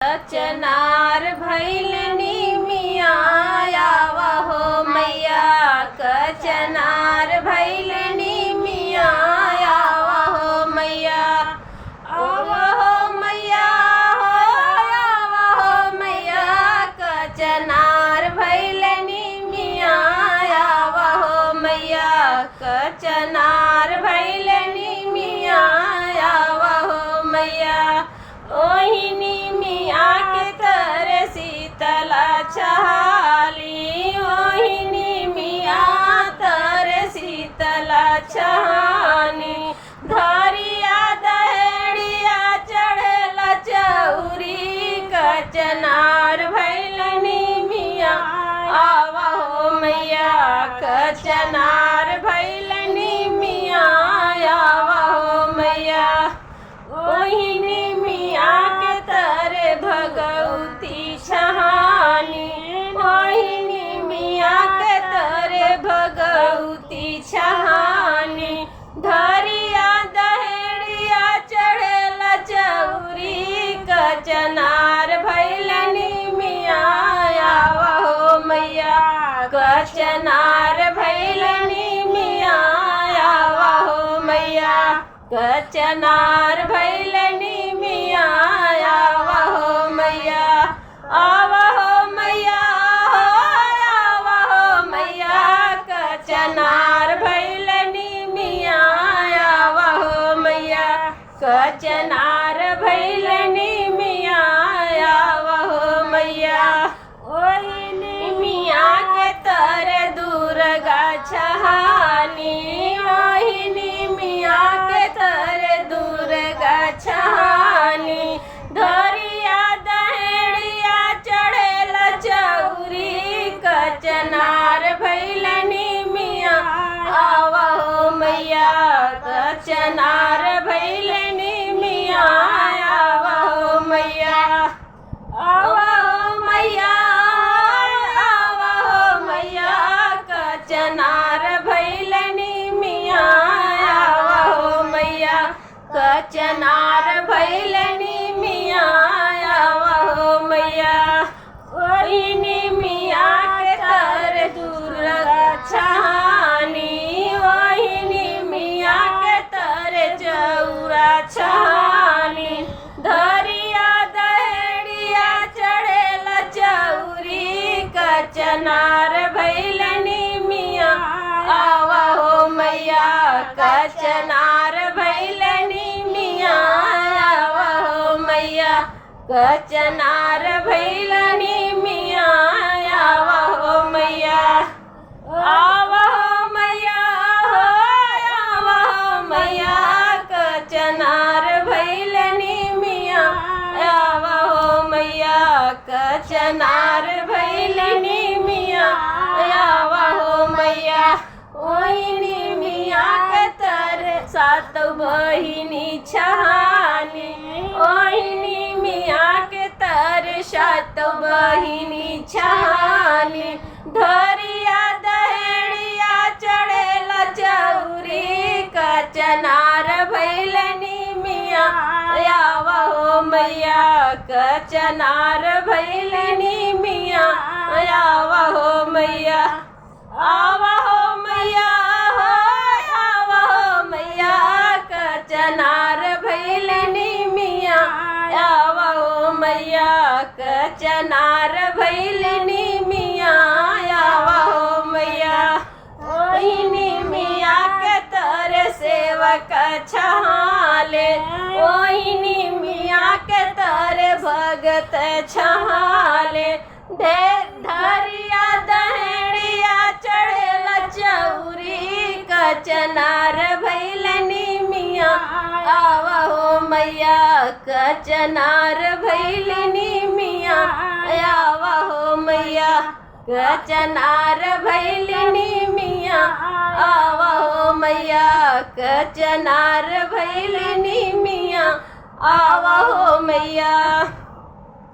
कचनार भइल निमिया आवा हो मैया। कचनार भइल निमिया आवा हो मैया। आवा हो मैया हो आवा हो मैया। कचनार भइल निमिया आवा हो मैया। कचनार भइल निमिया आवा हो मैया। ओही निमिया के तर शीतला छहाली। ओही निमिया तर शीतला छहानी। धरिया दहड़िया चढ़ल चौरी। कचनार भइल निमिया आवा हो मैया। कचनार भइल निमिया आवा हो मैया। ओही निमिया के तरे भगवती छहानी। ओही निमिया के तरे भगवती छहानी। धरिया दहड़िया चढ़ल चौरी। कचनार भइल निमिया आवा हो मैया। कचनार भइल निमिया आवा हो मैया। कचनार भइल निमिया आवा हो मैया। आवा हो मैया हो आवा हो मैया। कचनार भइल निमिया आवा हो मैया। कचनार भइल निमिया आवा हो मैया। ओही निमिया के तर दुर्गा छहानी। ओही निमिया के तर दुर्गा छहानी। धरिया दहड़िया चढ़ल चौरी। कचनार भइल निमिया आवा हो मैया। कचनार भइल निमिया आवा हो मैया। आवा हो मैया आवा हो मैया। कचनार भइल निमिया आवा हो मैया। कचनार भइल निमिया आवा हो मैया। ओही निमिया के तर दुर्गा छहानी। ओही निमिया के तर चौरा छहानी। धरिया दहड़िया चढ़ल चौरी। कचनार भइल निमिया आवा हो मैया। कचनार भइल निमिया आवा हो मैया। कचनार भइल निमिया आवा हो मैया। आवा हो मैया हो आवा हो मैया। कचनार भइल निमिया आवा हो मैया। कचनार भइल निमिया आवा हो मैया। ओही निमिया के तर सात बहिनी छहानी। ओही निमिया के तर सात बहिनी छहानी। धरिया दहड़िया चढ़ल चौरी। कचनार भइल निमिया आवा हो मैया। कचनार भइल निमिया आवा हो मैया। आवा हो मैया हो आवा हो मैया। कचनार भइल निमिया आवा हो मैया। कचनार भइल निमिया आवा हो मैया। ओही निमिया के तर सेवक छहाले। ओही निमिया के तर भगत छहाले। धरिया दहड़िया चढ़ल चौरी। कचनार भइल निमिया आवा हो मैया। कचनार भइल निमिया आवा हो मैया। कचनार भइल निमिया आवा हो मैया। कचनार भइल निमिया आवा हो मैया।